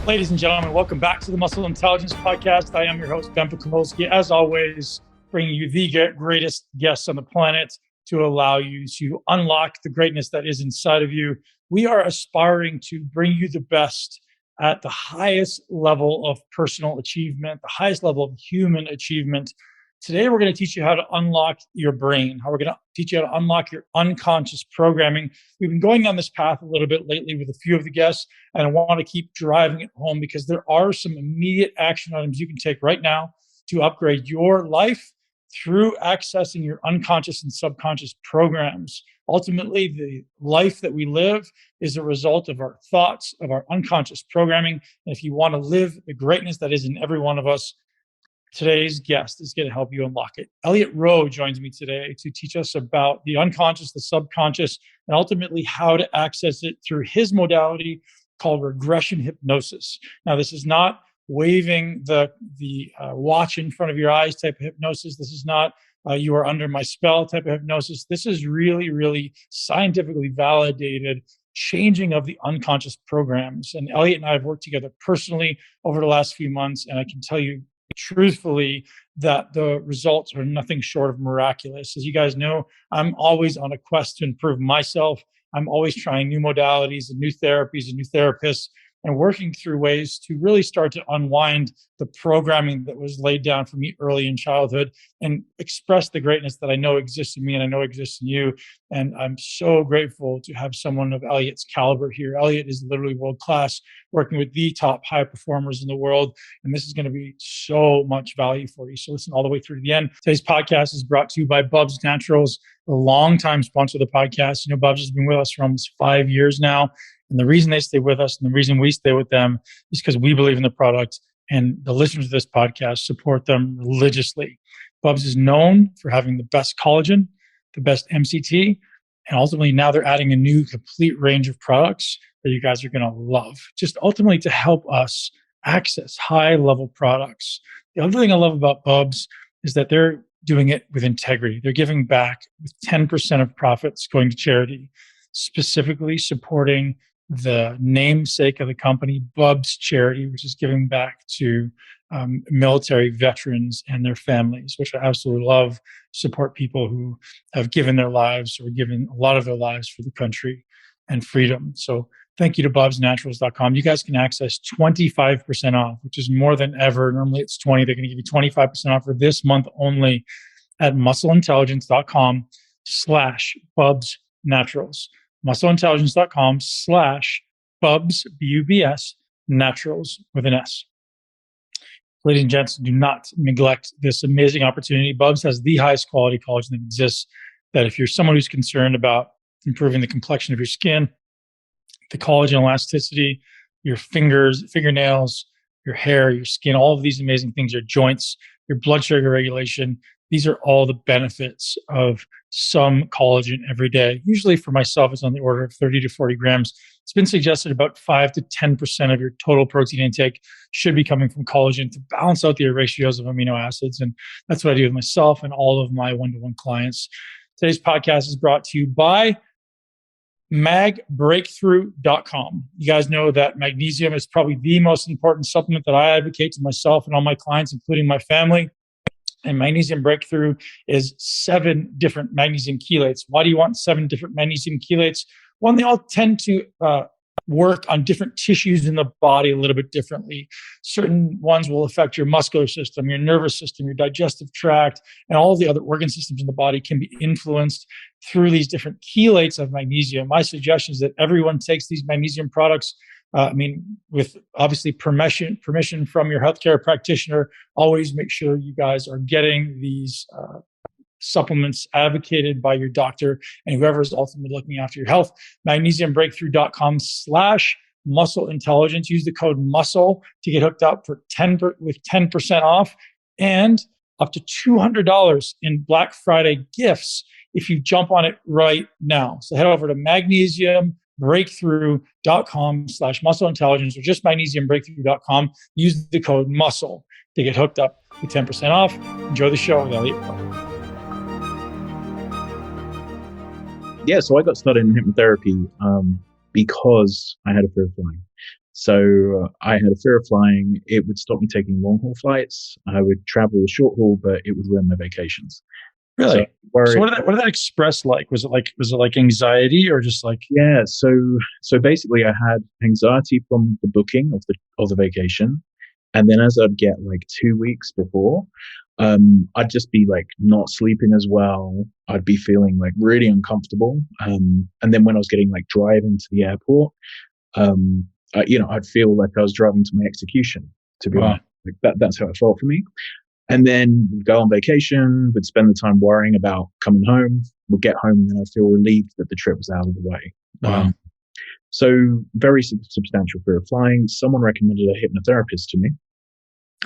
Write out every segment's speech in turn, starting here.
Ladies and gentlemen, welcome back to the Muscle Intelligence Podcast. I am your host, Ben Pekulski, as always, bringing you the greatest guests on the planet to allow you to unlock the greatness that is inside of you. We are aspiring to bring you the best at the highest level of personal achievement, the highest level of human achievement. Today, we're going to teach you how to unlock your brain, how we're going to teach you how to unlock your unconscious programming. We've been going down this path a little bit lately with a few of the guests, and I want to keep driving it home because there are some immediate action items you can take right now to upgrade your life through accessing your unconscious and subconscious programs. Ultimately, the life that we live is a result of our thoughts, of our unconscious programming. And if you want to live the greatness that is in every one of us, today's guest is going to help you unlock it. Elliot Roe joins me today to teach us about the unconscious, the subconscious, and ultimately how to access it through his modality called regression hypnosis. Now, this is not waving the watch in front of your eyes type of hypnosis. This is not you are under my spell type of hypnosis. This is really, really scientifically validated changing of the unconscious programs. And Elliot and I have worked together personally over the last few months, and I can tell you truthfully that the results are nothing short of miraculous. As you guys know, I'm always on a quest to improve myself. I'm always trying new modalities and new therapies and new therapists and working through ways to really start to unwind the programming that was laid down for me early in childhood and express the greatness that I know exists in me and I know exists in you. And I'm so grateful to have someone of Elliot's caliber here. Elliot is literally world-class, working with the top high performers in the world. And this is going to be so much value for you. So listen all the way through to the end. Today's podcast is brought to you by Bubs Naturals, a longtime sponsor of the podcast. You know, Bubs has been with us for almost 5 years now. And the reason they stay with us and the reason we stay with them is because we believe in the product and the listeners of this podcast support them religiously. Bubs is known for having the best collagen, the best MCT, and ultimately now they're adding a new complete range of products that you guys are going to love, just ultimately to help us access high-level products. The other thing I love about Bubs is that they're doing it with integrity. They're giving back with 10% of profits going to charity, specifically supporting the namesake of the company, Bubs Charity, which is giving back to military veterans and their families, which I absolutely love. Support people who have given their lives or given a lot of their lives for the country and freedom. So thank you to bubsnaturals.com. You guys can access 25% off, which is more than ever. Normally it's 20. They're going to give you 25% off for this month only at muscleintelligence.com/bubsnaturals. muscleintelligence.com/bubs, B-U-B-S, naturals with an S. Ladies and gents, do not neglect this amazing opportunity. Bubs has the highest quality collagen that exists, that if you're someone who's concerned about improving the complexion of your skin, the collagen elasticity, your fingers, fingernails, your hair, your skin, all of these amazing things, your joints, your blood sugar regulation, these are all the benefits of some collagen every day. Usually for myself, it's on the order of 30 to 40 grams. It's been suggested about 5 to 10% of your total protein intake should be coming from collagen to balance out the ratios of amino acids. And that's what I do with myself and all of my one-to-one clients. Today's podcast is brought to you by magbreakthrough.com. You guys know that magnesium is probably the most important supplement that I advocate to myself and all my clients, including my family. And Magnesium Breakthrough is 7 different magnesium chelates. Why do you want 7 different magnesium chelates? One, they all tend to work on different tissues in the body a little bit differently. Certain ones will affect your muscular system, your nervous system, your digestive tract, and all the other organ systems in the body can be influenced through these different chelates of magnesium. My suggestion is that everyone takes these magnesium products with obviously permission from your healthcare practitioner. Always make sure you guys are getting these supplements advocated by your doctor and whoever is ultimately looking after your health. Magnesiumbreakthrough.com/muscle intelligence. Use the code MUSCLE to get hooked up for 10% off and up to $200 in Black Friday gifts if you jump on it right now. So head over to magnesiumbreakthrough.com/muscle intelligence or just magnesiumbreakthrough.com. Use the code MUSCLE to get hooked up with 10% off. Enjoy the show with Elliot Roe. Yeah, so I got started in hypnotherapy because I had a fear of flying. So I had a fear of flying. It would stop me taking long haul flights. I would travel short haul, but it would ruin my vacations. So Really? So worried. what did that express like? Was it like anxiety or just like Yeah. So basically, I had anxiety from the booking of the vacation, and then as I'd get like 2 weeks before, I'd just be like not sleeping as well. I'd be feeling like really uncomfortable. And then when I was getting like driving to the airport, I'd feel like I was driving to my execution. To be wow. honest, like that's how it felt for me. And then we'd go on vacation, would spend the time worrying about coming home, would get home, and then I'd feel relieved that the trip was out of the way. Wow. So very substantial fear of flying. Someone recommended a hypnotherapist to me,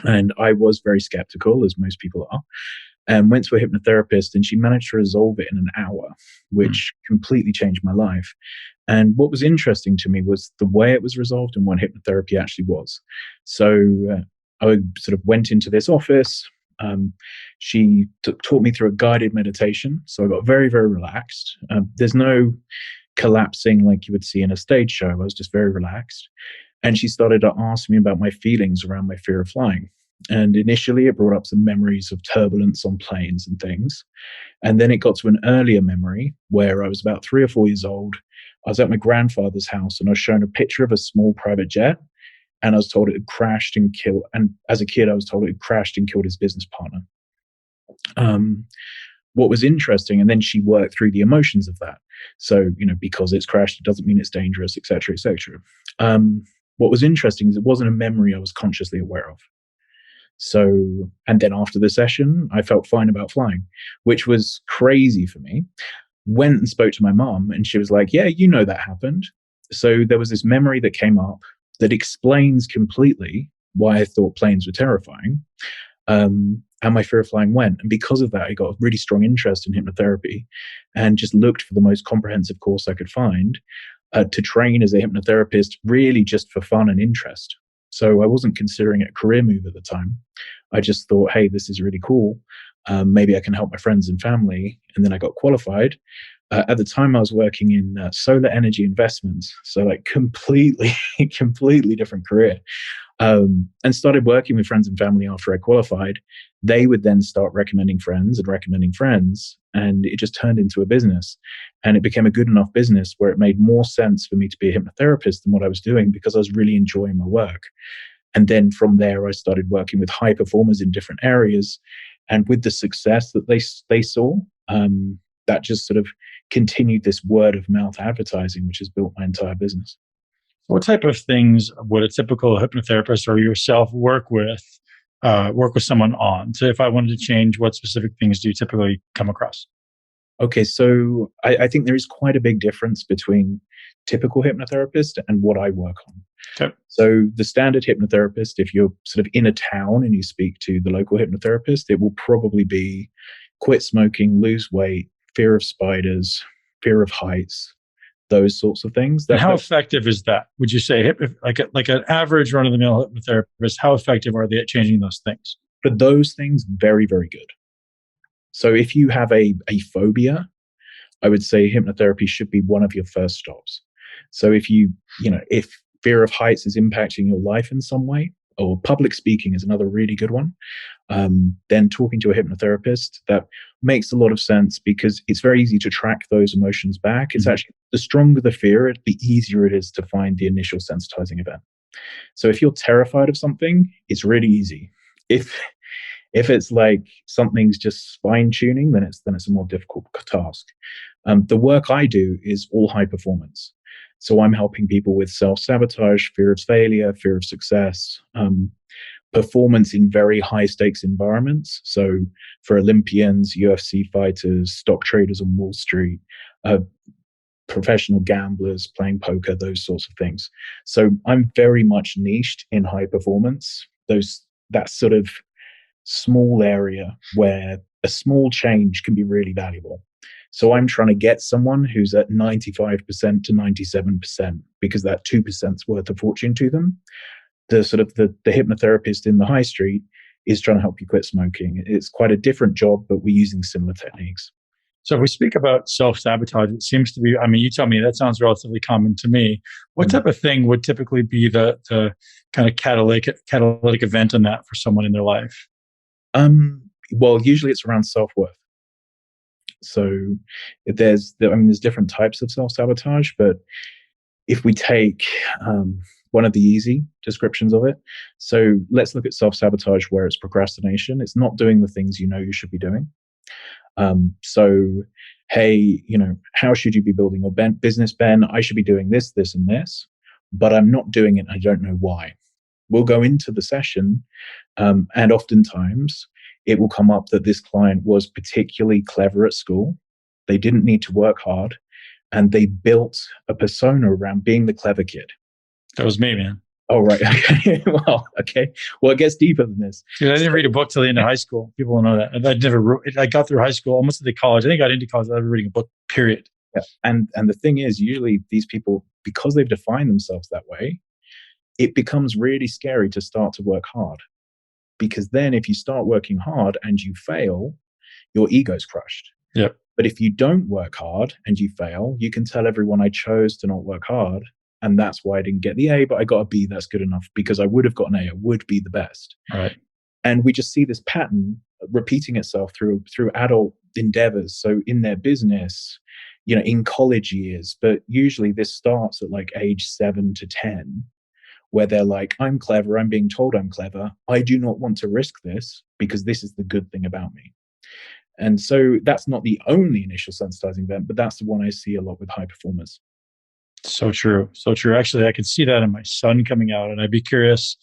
and I was very skeptical, as most people are, and went to a hypnotherapist, and she managed to resolve it in an hour, Hmm. which completely changed my life. And what was interesting to me was the way it was resolved and what hypnotherapy actually was. So I sort of went into this office. She taught me through a guided meditation. So I got very, very relaxed. There's no collapsing like you would see in a stage show. I was just very relaxed. And she started to ask me about my feelings around my fear of flying. And initially, it brought up some memories of turbulence on planes and things. And then it got to an earlier memory where I was about 3 or 4 years old. I was at my grandfather's house and I was shown a picture of a small private jet. And I was told it had crashed and killed. And as a kid, I was told it had crashed and killed his business partner. Um, what was interesting, and then she worked through the emotions of that. So, because it's crashed, it doesn't mean it's dangerous, et cetera, et cetera. What was interesting is it wasn't a memory I was consciously aware of. So, and then after the session, I felt fine about flying, which was crazy for me. Went and spoke to my mom, and she was like, yeah, that happened. So there was this memory that came up that explains completely why I thought planes were terrifying. And my fear of flying went. And because of that, I got a really strong interest in hypnotherapy and just looked for the most comprehensive course I could find to train as a hypnotherapist, really just for fun and interest. So I wasn't considering it a career move at the time. I just thought, hey, this is really cool. Maybe I can help my friends and family. And then I got qualified. At the time, I was working in solar energy investments. So, like, completely, completely different career. And started working with friends and family after I qualified. They would then start recommending friends and recommending friends. And it just turned into a business. And it became a good enough business where it made more sense for me to be a hypnotherapist than what I was doing because I was really enjoying my work. And then from there, I started working with high performers in different areas. And with the success that they saw, that just sort of continued this word of mouth advertising, which has built my entire business. What type of things would a typical hypnotherapist or yourself work with someone on? So if I wanted to change, what specific things do you typically come across? Okay, so I think there is quite a big difference between typical hypnotherapist and what I work on. Okay. So the standard hypnotherapist, if you're sort of in a town and you speak to the local hypnotherapist, it will probably be quit smoking, lose weight, fear of spiders, fear of heights, those sorts of things. And That how that's effective is that? Would you say like an average run of the mill hypnotherapist? How effective are they at changing those things? for those things, very, very good. So if you have a phobia, I would say hypnotherapy should be one of your first stops. So if fear of heights is impacting your life in some way, or public speaking is another really good one, then talking to a hypnotherapist, that makes a lot of sense because it's very easy to track those emotions back. It's Mhm. actually the stronger the fear, the easier it is to find the initial sensitizing event. So if you're terrified of something, it's really easy. If if it's like something's just spine tuning, then it's a more difficult task. The work I do is all high performance. So I'm helping people with self-sabotage, fear of failure, fear of success, performance in very high stakes environments. So for Olympians, UFC fighters, stock traders on Wall Street, uh, professional gamblers playing poker, those sorts of things. So I'm very much niched in high performance. That sort of small area where a small change can be really valuable. So I'm trying to get someone who's at 95% to 97% because that 2% is worth a fortune to them. The hypnotherapist in the high street is trying to help you quit smoking. It's quite a different job, but we're using similar techniques. So if we speak about self-sabotage, it seems to be, I mean, you tell me, that sounds relatively common to me. What Mm. type of thing would typically be the kind of catalytic event in that for someone in their life? Well, usually it's around self-worth. So there's different types of self-sabotage, but if we take one of the easy descriptions of it, so let's look at self-sabotage where it's procrastination. It's not doing the things you know you should be doing. So, hey, how should you be building your business, Ben? I should be doing this, this, and this, but I'm not doing it. I don't know why. We'll go into the session, and oftentimes it will come up that this client was particularly clever at school. They didn't need to work hard, and they built a persona around being the clever kid. That was me, man. Oh, right. Okay. Well, okay. Well, it gets deeper than this. Dude, I didn't read a book till the end of high school. People don't know that. I got through high school, almost to the college. I think I got into college without reading a book, period. Yeah. And the thing is, usually these people, because they've defined themselves that way, it becomes really scary to start to work hard. Because then if you start working hard and you fail, your ego's crushed. Yep. But if you don't work hard and you fail, you can tell everyone I chose to not work hard. And that's why I didn't get the A, but I got a B. That's good enough because I would have got an A. I would be the best. All right. And we just see this pattern repeating itself through adult endeavors. So in their business, in college years, but usually this starts at like age 7 to 10, where they're like, I'm clever. I'm being told I'm clever. I do not want to risk this because this is the good thing about me. And so that's not the only initial sensitizing event, but that's the one I see a lot with high performers. So true. So true. Actually, I can see that in my son coming out. And I'd be curious,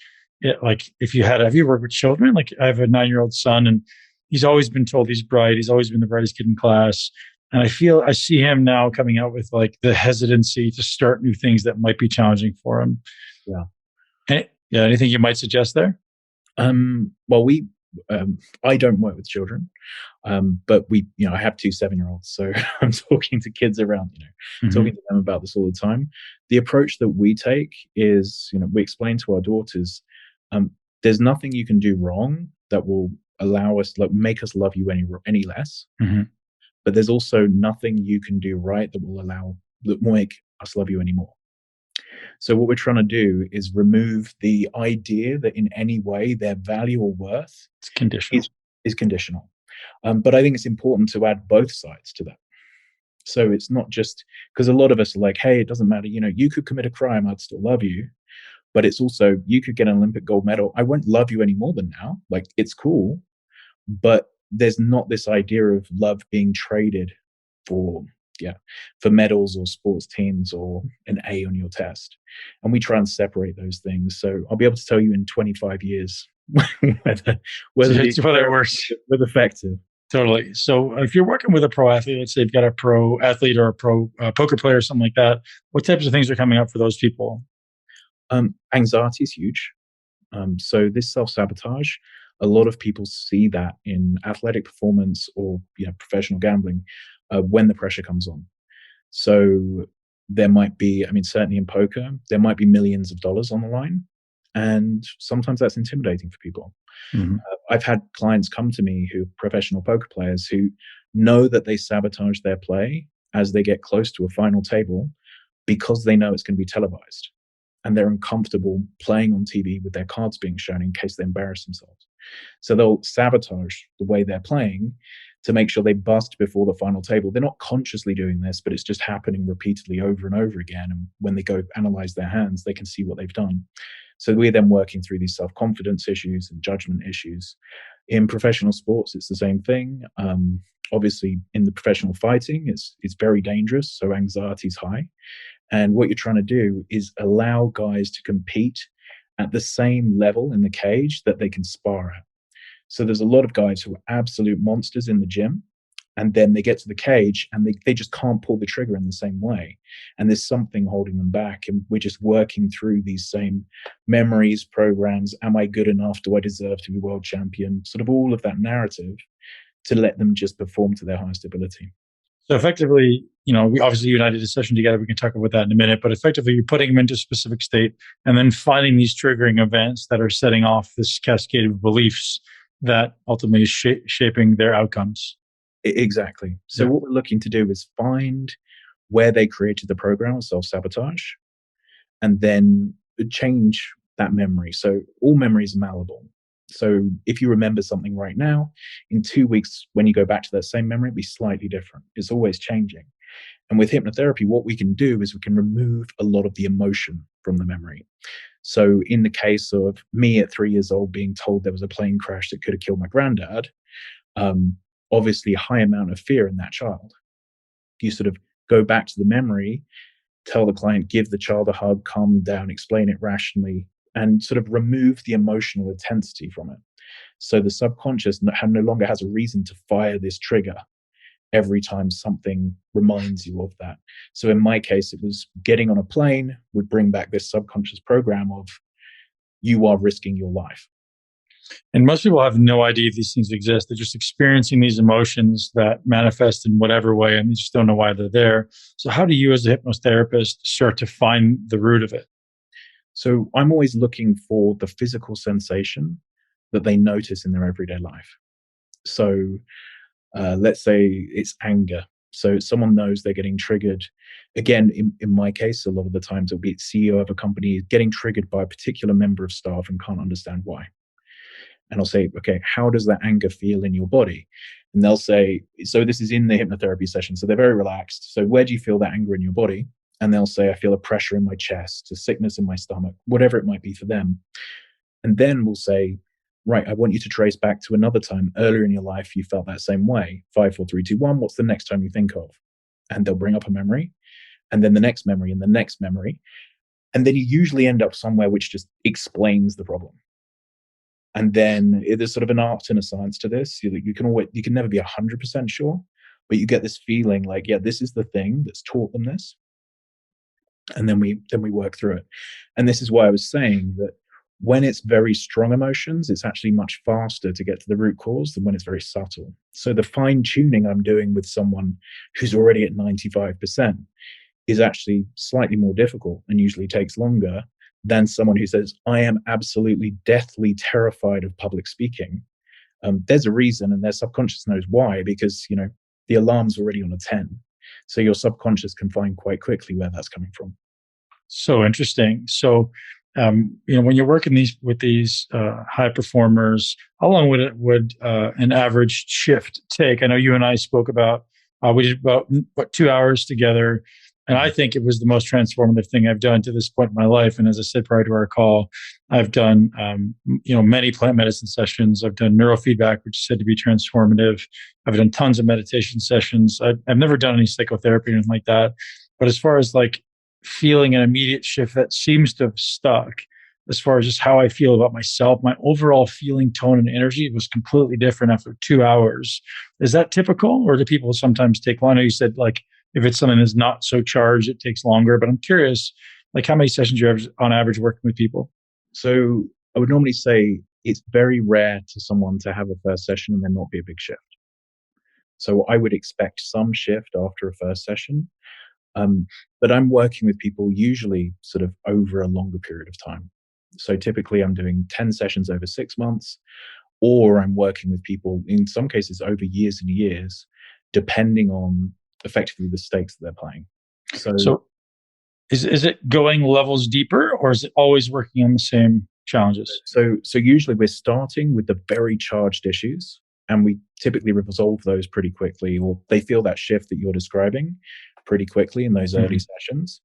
have you worked with children? Like I have a 9-year-old son and he's always been told he's bright. He's always been the brightest kid in class. And I see him now coming out with like the hesitancy to start new things that might be challenging for him. Yeah. Anything you might suggest there? Well, I don't work with children, but I have 2 7-year-olds, so I'm talking to kids around, talking to them about this all the time. The approach that we take is, we explain to our daughters, there's nothing you can do wrong that will allow us, make us love you any less. Mm-hmm. But there's also nothing you can do right that will make us love you anymore. So what we're trying to do is remove the idea that in any way their value or worth It's conditional. is conditional. But I think it's important to add both sides to that. So it's not just because a lot of us are like, hey, it doesn't matter. You could commit a crime, I'd still love you. But it's also, you could get an Olympic gold medal. I won't love you any more than now. Like, it's cool. But there's not this idea of love being traded for medals or sports teams or an A on your test. And we try and separate those things. So I'll be able to tell you in 25 years whether it works. Was effective. Totally. So if you're working with a pro athlete, let's say you've got a pro athlete or a pro poker player or something like that, what types of things are coming up for those people? Anxiety is huge. So this self-sabotage, a lot of people see that in athletic performance or professional gambling when the pressure comes on. So there might be, certainly in poker, there might be millions of dollars on the line. And sometimes that's intimidating for people. Mm-hmm. I've had clients come to me who are professional poker players who know that they sabotage their play as they get close to a final table because they know it's going to be televised. And they're uncomfortable playing on TV with their cards being shown in case they embarrass themselves. So they'll sabotage the way they're playing to make sure they bust before the final table. They're not consciously doing this, but it's just happening repeatedly over and over again. And when they go analyze their hands, they can see what they've done. So we're then working through these self-confidence issues and judgment issues. In professional sports, it's the same thing. Obviously, in the professional fighting, it's very dangerous. So anxiety is high. And what you're trying to do is allow guys to compete at the same level in the cage that they can spar at. So there's a lot of guys who are absolute monsters in the gym, and then they get to the cage and they just can't pull the trigger in the same way. And there's something holding them back. And we're just working through these same memories, programs. Am I good enough? Do I deserve to be world champion? Sort of all of that narrative to let them just perform to their highest ability. So effectively, we obviously you and I did a session together. We can talk about that in a minute. But effectively, you're putting them into a specific state and then finding these triggering events that are setting off this cascade of beliefs that ultimately is shaping their outcomes. Exactly. So Yeah. what we're looking to do is find where they created the program of self-sabotage and then change that memory. So all memories are malleable. So if you remember something right now, in 2 weeks, when you go back to that same memory, it'll be slightly different. It's always changing. And with hypnotherapy, what we can do is we can remove a lot of the emotion from the memory. So in the case of me at 3 years old being told there was a plane crash that could have killed my granddad, um, obviously a high amount of fear in that child. You sort of go back to the memory, tell the client, give the child a hug, calm them down, explain it rationally, and sort of remove the emotional intensity from it. So the subconscious no longer has a reason to fire this trigger every time something reminds you of that. So in my case, it was getting on a plane would bring back this subconscious program of you are risking your life. And most people have no idea these things exist. They're just experiencing these emotions that manifest in whatever way, and they just don't know why they're there. So, how do you, as a hypnotherapist, start to find the root of it? So I'm always looking for the physical sensation that they notice in their everyday life. So let's say it's anger. So someone knows they're getting triggered. Again, in my case, a lot of the times it'll be CEO of a company getting triggered by a particular member of staff and can't understand why. And I'll say, okay, how does that anger feel in your body? And they'll say, so this is in the hypnotherapy session. So they're very relaxed. So where do you feel that anger in your body? And they'll say, I feel a pressure in my chest, a sickness in my stomach, whatever it might be for them. And then we'll say, right, I want you to trace back to another time earlier in your life you felt that same way. 5, 4, 3, 2, 1. What's the next time you think of? And they'll bring up a memory, and then the next memory, and the next memory. And then you usually end up somewhere which just explains the problem. And then there's sort of an art and a science to this. You can never be 100% sure, but you get this feeling like, yeah, this is the thing that's taught them this, and then we work through it. And this is why I was saying that when it's very strong emotions, it's actually much faster to get to the root cause than when it's very subtle. So the fine tuning I'm doing with someone who's already at 95% is actually slightly more difficult and usually takes longer than someone who says, I am absolutely deathly terrified of public speaking. There's a reason, and their subconscious knows why, because the alarm's already on a 10. So your subconscious can find quite quickly where that's coming from. So interesting. So, when you're working with these high performers, how long would an average shift take? I know you and I spoke about we did about 2 hours together, and I think it was the most transformative thing I've done to this point in my life. And as I said prior to our call, I've done many plant medicine sessions. I've done neurofeedback, which is said to be transformative. I've done tons of meditation sessions. I've never done any psychotherapy or anything like that. But as far as like feeling an immediate shift that seems to have stuck, as far as just how I feel about myself, my overall feeling, tone, and energy was completely different after 2 hours. Is that typical, or do people sometimes take long? I know you said like if it's something that's not so charged, it takes longer. But I'm curious, like how many sessions you have on average working with people? So I would normally say it's very rare to someone to have a first session and then not be a big shift. So I would expect some shift after a first session. But I'm working with people usually sort of over a longer period of time. So typically I'm doing 10 sessions over 6 months, or I'm working with people in some cases over years and years, depending on effectively the stakes that they're playing. So So is it going levels deeper, or is it always working on the same challenges? so usually we're starting with the very charged issues, and we typically resolve those pretty quickly, or they feel that shift that you're describing pretty quickly in those early Mhm. sessions.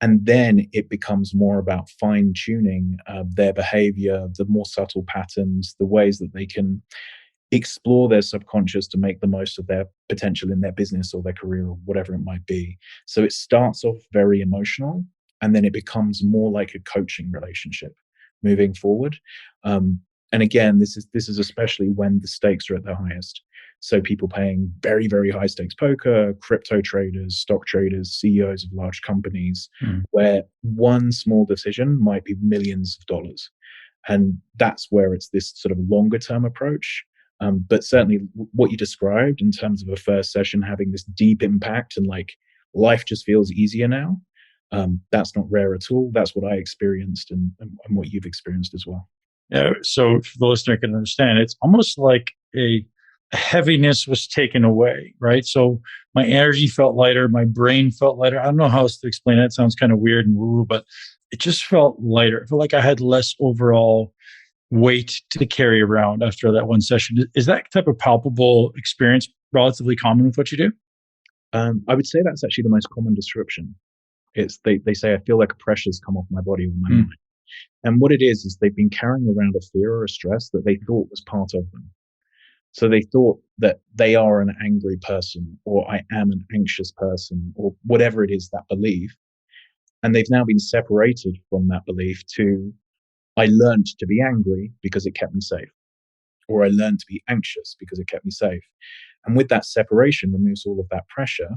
And then it becomes more about fine tuning their behavior, the more subtle patterns, the ways that they can explore their subconscious to make the most of their potential in their business or their career or whatever it might be. So it starts off very emotional, and then it becomes more like a coaching relationship moving forward. Um, and again, this is especially when the stakes are at their highest. So people playing very, very high stakes poker, crypto traders, stock traders, CEOs of large companies, Mm. where one small decision might be millions of dollars. And that's where it's this sort of longer term approach. But certainly what you described in terms of a first session having this deep impact and like life just feels easier now, that's not rare at all. That's what I experienced, and what you've experienced as well. Yeah, so for the listener can understand, it's almost like a heaviness was taken away, right? So my energy felt lighter, my brain felt lighter. I don't know how else to explain it. It sounds kind of weird and woo, but it just felt lighter. I felt like I had less overall weight to carry around after that one session. Is that type of palpable experience relatively common with what you do? I would say that's actually the most common description. It's they say I feel like a pressure's come off my body or my Mm. mind. And what it is they've been carrying around a fear or a stress that they thought was part of them. So they thought that they are an angry person, or I am an anxious person, or whatever it is, that belief. And they've now been separated from that belief to, I learned to be angry because it kept me safe, or I learned to be anxious because it kept me safe. And with that separation removes all of that pressure.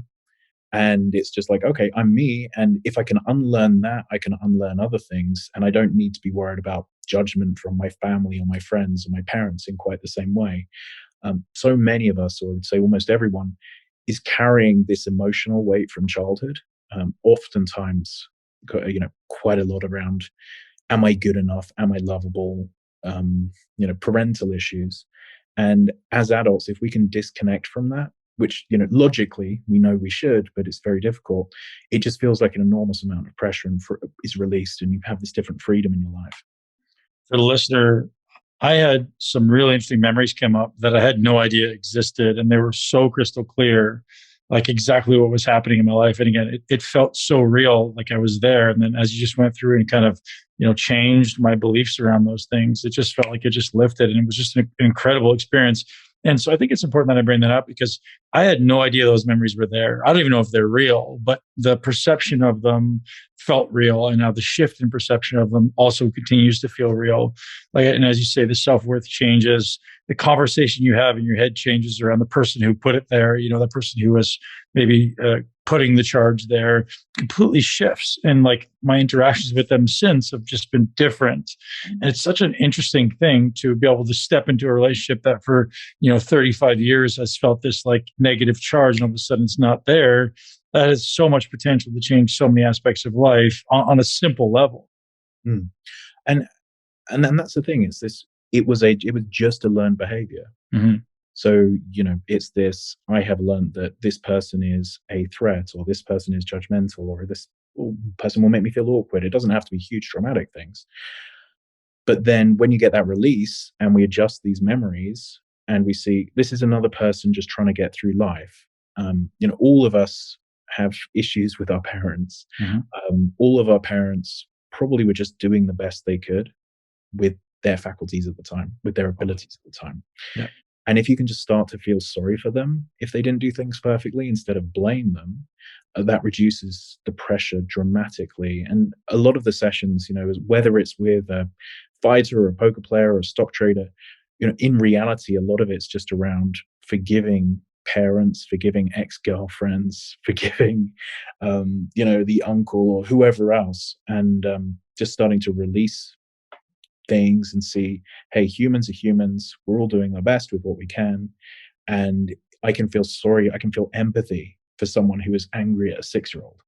And it's just like, okay, I'm me. And if I can unlearn that, I can unlearn other things. And I don't need to be worried about judgment from my family or my friends or my parents in quite the same way. So many of us, or I would say almost everyone, is carrying this emotional weight from childhood. Oftentimes, quite a lot around: am I good enough? Am I lovable? Parental issues. And as adults, if we can disconnect from that, which logically we know we should, but it's very difficult. It just feels like an enormous amount of pressure is released, and you have this different freedom in your life. For the listener, I had some really interesting memories come up that I had no idea existed, and they were so crystal clear, like exactly what was happening in my life. And again, it felt so real, like I was there. And then as you just went through and kind of, changed my beliefs around those things, it just felt like it just lifted, and it was just an incredible experience. And so I think it's important that I bring that up because I had no idea those memories were there. I don't even know if they're real, but the perception of them felt real. And now the shift in perception of them also continues to feel real. Like, and as you say, the self-worth changes, the conversation you have in your head changes around the person who put it there, the person who was maybe putting the charge there completely shifts. And like my interactions with them since have just been different. And it's such an interesting thing to be able to step into a relationship that for, 35 years has felt this like negative charge, and all of a sudden it's not there. That has so much potential to change so many aspects of life on a simple level. Mm. And and then that's the thing, is this it was just a learned behavior. Mm-hmm. So, it's this: I have learned that this person is a threat, or this person is judgmental, or this person will make me feel awkward. It doesn't have to be huge dramatic things. But then when you get that release and we adjust these memories and we see this is another person just trying to get through life. All of us have issues with our parents. Mm-hmm. All of our parents probably were just doing the best they could with their faculties at the time, with their abilities at the time. Yeah. And if you can just start to feel sorry for them if they didn't do things perfectly instead of blame them, that reduces the pressure dramatically. And a lot of the sessions, whether it's with a fighter or a poker player or a stock trader, in reality, a lot of it's just around forgiving parents, forgiving ex-girlfriends, forgiving, the uncle or whoever else, and just starting to release things and see, hey, humans are humans. We're all doing our best with what we can. And I can feel sorry. I can feel empathy for someone who is angry at a 6-year-old,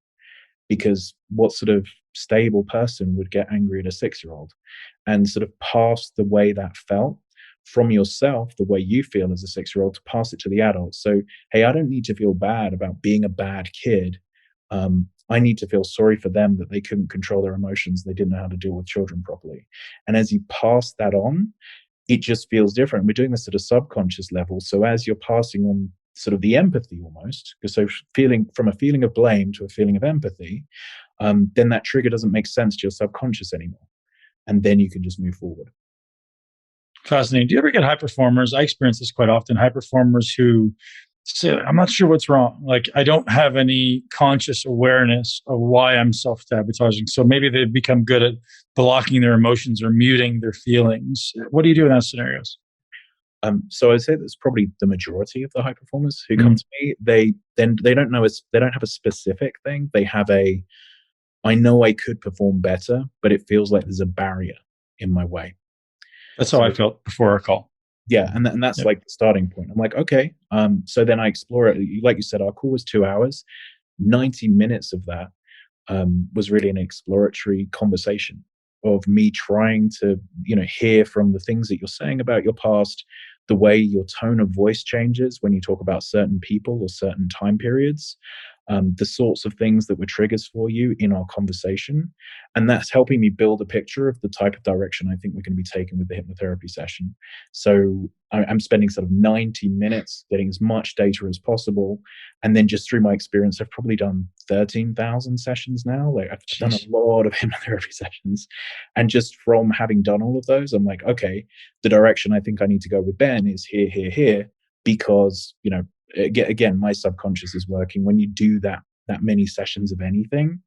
because what sort of stable person would get angry at a 6-year-old? And sort of pass the way that felt from yourself, the way you feel as a 6-year-old, to pass it to the adults. So, hey, I don't need to feel bad about being a bad kid. I need to feel sorry for them that they couldn't control their emotions. They didn't know how to deal with children properly. And as you pass that on, it just feels different. We're doing this at a subconscious level. So as you're passing on sort of the empathy almost, because so feeling from a feeling of blame to a feeling of empathy, then that trigger doesn't make sense to your subconscious anymore. And then you can just move forward. Fascinating. Do you ever get high performers? I experience this quite often. High performers who say, I'm not sure what's wrong. Like, I don't have any conscious awareness of why I'm self-sabotaging. So maybe they've become good at blocking their emotions or muting their feelings. What do you do in those scenarios? So I'd say that's probably the majority of the high performers who come to me. They don't know they don't have a specific thing. They have I know I could perform better, but it feels like there's a barrier in my way. That's how I felt before our call. Yeah, and that's like the starting point. I'm like, okay. So then I explore it. Like you said, our call was 2 hours. 90 minutes of that was really an exploratory conversation of me trying to, hear from the things that you're saying about your past, the way your tone of voice changes when you talk about certain people or certain time periods, the sorts of things that were triggers for you in our conversation. And that's helping me build a picture of the type of direction I think we're going to be taking with the hypnotherapy session. So I'm spending sort of 90 minutes getting as much data as possible. And then just through my experience, I've probably done 13,000 sessions now. Like I've done a Jeez. lot of hypnotherapy sessions. And just from having done all of those, I'm like, okay, the direction I think I need to go with Ben is here, here, here, because, again, my subconscious is working. When you do that many sessions of anything,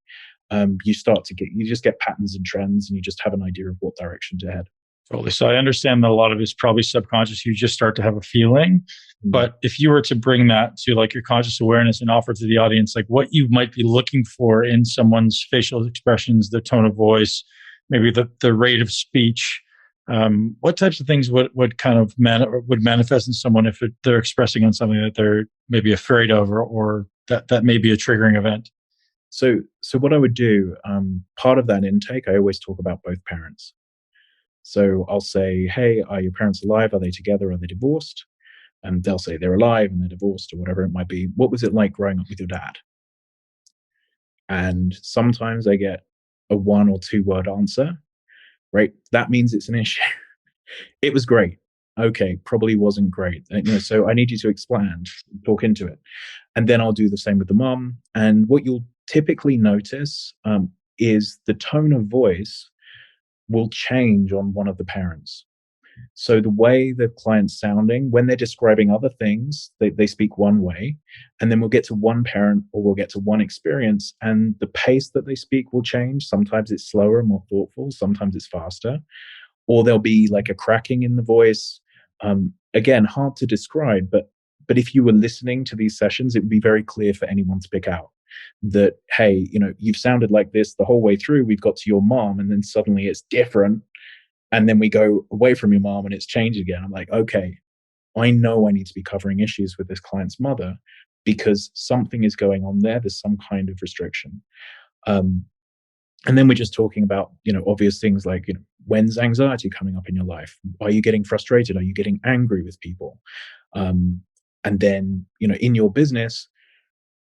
you just get patterns and trends, and you just have an idea of what direction to head. Totally. So I understand that a lot of it's probably subconscious. You just start to have a feeling. But if you were to bring that to like your conscious awareness and offer to the audience, like what you might be looking for in someone's facial expressions, the tone of voice, maybe the rate of speech, what types of things would kind of would manifest in someone if they're expressing on something that they're maybe afraid of, or that may be a triggering event? So what I would do, part of that intake, I always talk about both parents. So I'll say, hey, are your parents alive? Are they together? Are they divorced? And they'll say they're alive and they're divorced, or whatever it might be. What was it like growing up with your dad? And sometimes I get a 1 or 2 word answer, right? That means it's an issue. It was great. Okay, probably wasn't great. So I need you to expand, talk into it. And then I'll do the same with the mom. And what you'll typically notice is the tone of voice will change on one of the parents. So the way the client's sounding, when they're describing other things, they speak one way. And then we'll get to one parent, or we'll get to one experience, and the pace that they speak will change. Sometimes it's slower and more thoughtful. Sometimes it's faster. Or there'll be like a cracking in the voice. Again, hard to describe, but if you were listening to these sessions, it would be very clear for anyone to pick out that, hey, you've sounded like this the whole way through. We've got to your mom, and then suddenly it's different. And then we go away from your mom and it's changed again. I'm like, okay, I know I need to be covering issues with this client's mother because something is going on there. There's some kind of restriction. And then we're just talking about, obvious things like, when's anxiety coming up in your life? Are you getting frustrated? Are you getting angry with people? And then, in your business,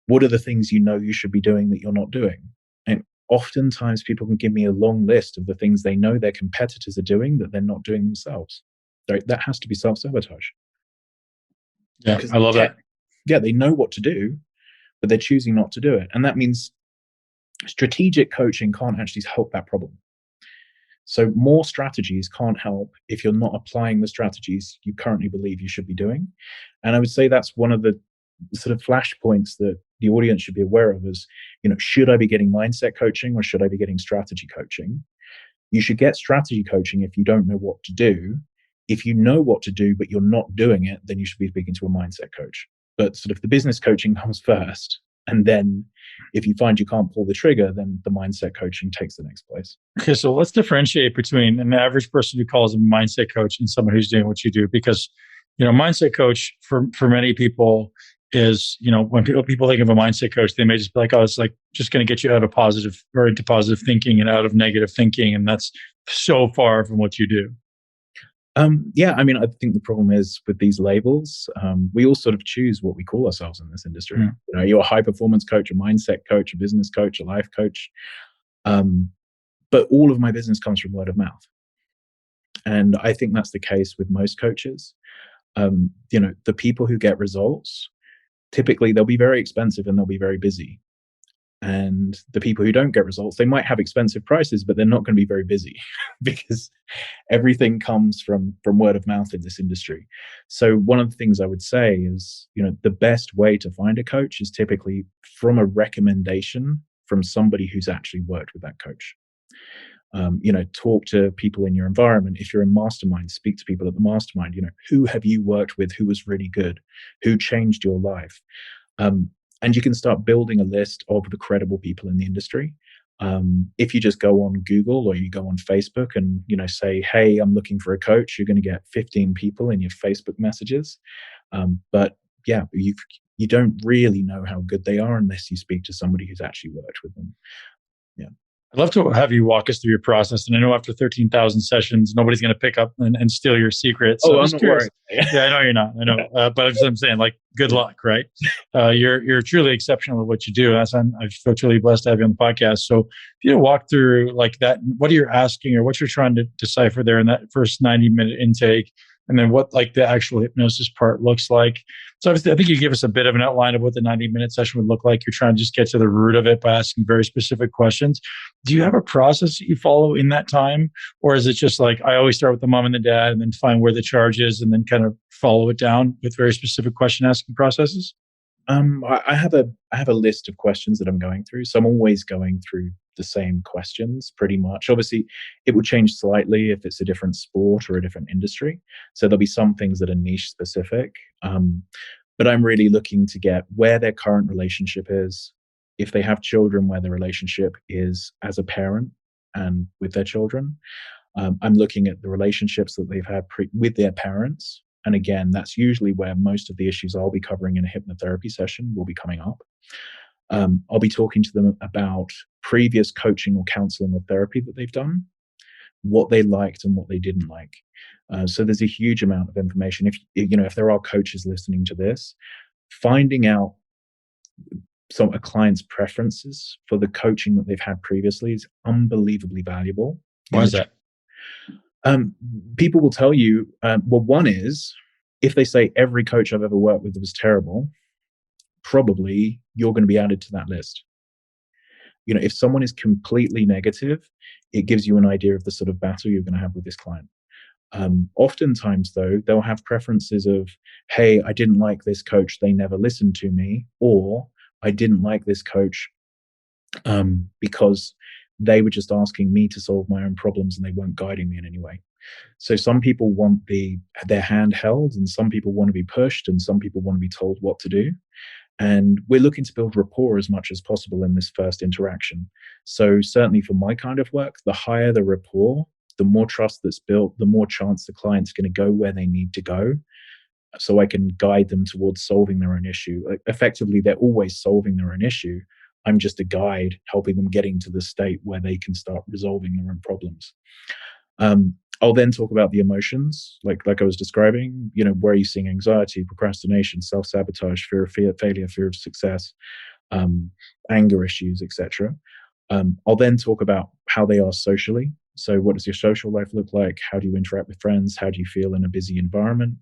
what are the things you should be doing that you're not doing? And oftentimes people can give me a long list of the things they know their competitors are doing that they're not doing themselves. Right? That has to be self-sabotage. Yeah, I love that. Yeah, they know what to do, but they're choosing not to do it. And that means strategic coaching can't actually help that problem. So more strategies can't help if you're not applying the strategies you currently believe you should be doing. And I would say that's one of the sort of flashpoints that the audience should be aware of is, should I be getting mindset coaching or should I be getting strategy coaching? You should get strategy coaching if you don't know what to do. If you know what to do, but you're not doing it, then you should be speaking to a mindset coach. But sort of the business coaching comes first. And then if you find you can't pull the trigger, then the mindset coaching takes the next place. Okay, so let's differentiate between an average person who calls a mindset coach and someone who's doing what you do, because mindset coach for many people is, when people think of a mindset coach, they may just be like, oh, it's like just going to get you out of positive or into positive thinking and out of negative thinking, and that's so far from what you do. Yeah, I mean, I think the problem is with these labels, we all sort of choose what we call ourselves in this industry. Yeah. You're a high performance coach, a mindset coach, a business coach, a life coach. But all of my business comes from word of mouth. And I think that's the case with most coaches. The people who get results, typically they'll be very expensive and they'll be very busy. And the people who don't get results, they might have expensive prices, but they're not going to be very busy because everything comes from word of mouth in this industry. So one of the things I would say is, the best way to find a coach is typically from a recommendation from somebody who's actually worked with that coach. Talk to people in your environment. If you're in mastermind, speak to people at the mastermind. Who have you worked with who was really good, who changed your life? And you can start building a list of the credible people in the industry. If you just go on Google or you go on Facebook and say, hey, I'm looking for a coach, you're going to get 15 people in your Facebook messages. But yeah, you don't really know how good they are unless you speak to somebody who's actually worked with them. Yeah. I'd love to have you walk us through your process. And I know after 13,000 sessions, nobody's going to pick up and steal your secret. So Oh, I'm I'm just not curious. worried. Yeah, I know you're not. I know. But I'm saying, like, good luck, right? You're truly exceptional at what you do. I feel truly blessed to have you on the podcast. So if you walk through like that, what you're asking or what you're trying to decipher there in that first 90-minute intake, and then what like the actual hypnosis part looks like. So obviously, I think you give us a bit of an outline of what the 90-minute session would look like. You're trying to just get to the root of it by asking very specific questions. Do you have a process that you follow in that time? Or is it just like, I always start with the mom and the dad and then find where the charge is and then kind of follow it down with very specific question asking processes? I have a list of questions that I'm going through. So I'm always going through the same questions pretty much. Obviously, it will change slightly if it's a different sport or a different industry. So there'll be some things that are niche specific. But I'm really looking to get where their current relationship is, if they have children, where the relationship is as a parent and with their children. I'm looking at the relationships that they've had with their parents. And again, that's usually where most of the issues I'll be covering in a hypnotherapy session will be coming up. I'll be talking to them about previous coaching or counseling or therapy that they've done, what they liked and what they didn't like. So there's a huge amount of information. If there are coaches listening to this, finding out a client's preferences for the coaching that they've had previously is unbelievably valuable. Why is that? People will tell you, well, one is if they say every coach I've ever worked with was terrible, probably you're going to be added to that list. If someone is completely negative, it gives you an idea of the sort of battle you're going to have with this client. Oftentimes, though, they'll have preferences of, hey, I didn't like this coach, they never listened to me, or I didn't like this coach because they were just asking me to solve my own problems and they weren't guiding me in any way. So some people want their hand held, and some people want to be pushed, and some people want to be told what to do. And we're looking to build rapport as much as possible in this first interaction. So certainly for my kind of work, the higher the rapport, the more trust that's built, the more chance the client's going to go where they need to go. So I can guide them towards solving their own issue. Effectively, they're always solving their own issue. I'm just a guide helping them getting to the state where they can start resolving their own problems. I'll then talk about the emotions, like I was describing. Where are you seeing anxiety, procrastination, self-sabotage, fear of failure, fear of success, anger issues, etc. I'll then talk about how they are socially. So what does your social life look like? How do you interact with friends? How do you feel in a busy environment?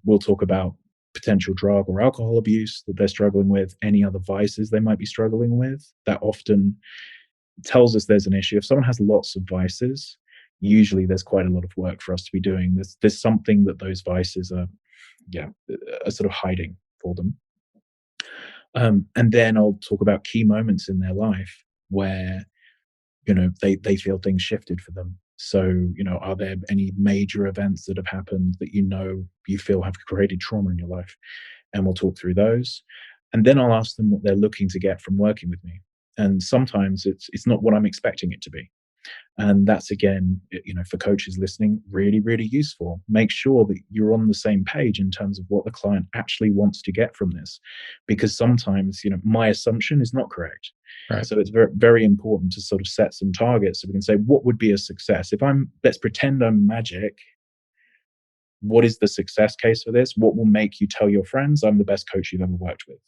We'll talk about potential drug or alcohol abuse that they're struggling with, any other vices they might be struggling with. That often tells us there's an issue. If someone has lots of vices, usually there's quite a lot of work for us to be doing. There's something that those vices are sort of hiding for them. And then I'll talk about key moments in their life where they feel things shifted for them. So, are there any major events that have happened that you feel have created trauma in your life? And we'll talk through those. And then I'll ask them what they're looking to get from working with me. And sometimes it's not what I'm expecting it to be. And that's, again, for coaches listening, really, really useful. Make sure that you're on the same page in terms of what the client actually wants to get from this. Because sometimes, my assumption is not correct. Right. So it's very, very important to sort of set some targets so we can say, what would be a success? Let's pretend I'm magic. What is the success case for this? What will make you tell your friends I'm the best coach you've ever worked with?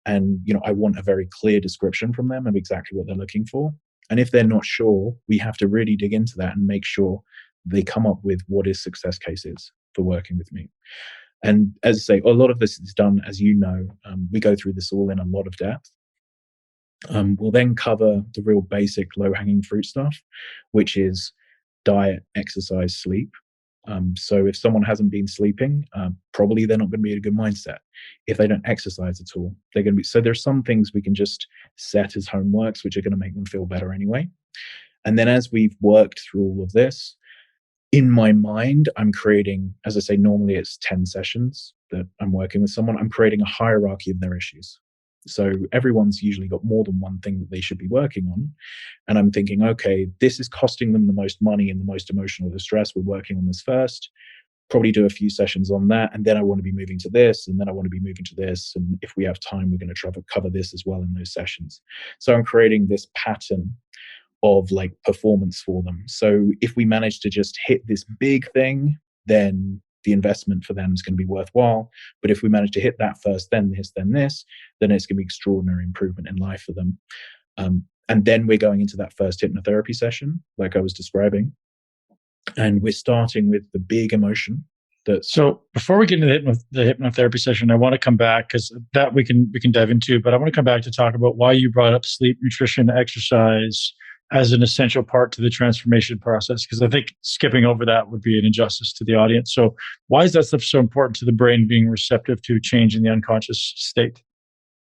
And, I want a very clear description from them of exactly what they're looking for. And if they're not sure, we have to really dig into that and make sure they come up with what his success case is for working with me. And as I say, a lot of this is done, as you know, we go through this all in a lot of depth. We'll then cover the real basic low-hanging fruit stuff, which is diet, exercise, sleep. So if someone hasn't been sleeping, probably they're not going to be in a good mindset. If they don't exercise at all, they're going to be. So there's some things we can just set as homeworks, which are going to make them feel better anyway. And then as we've worked through all of this, in my mind, I'm creating, as I say, normally it's 10 sessions that I'm working with someone. I'm creating a hierarchy of their issues. So everyone's usually got more than one thing that they should be working on. And I'm thinking, okay, this is costing them the most money and the most emotional distress. We're working on this first, probably do a few sessions on that. And then I want to be moving to this. And then I want to be moving to this. And if we have time, we're going to try to cover this as well in those sessions. So I'm creating this pattern of like performance for them. So if we manage to just hit this big thing, then the investment for them is going to be worthwhile. But if we manage to hit that first, then this, then it's going to be extraordinary improvement in life for them. And then we're going into that first hypnotherapy session, like I was describing. And we're starting with the big emotion. So before we get into the hypnotherapy session, I want to come back, because that we can dive into, but I want to come back to talk about why you brought up sleep, nutrition, exercise as an essential part to the transformation process, because I think skipping over that would be an injustice to the audience. So why is that stuff so important to the brain being receptive to change in the unconscious state?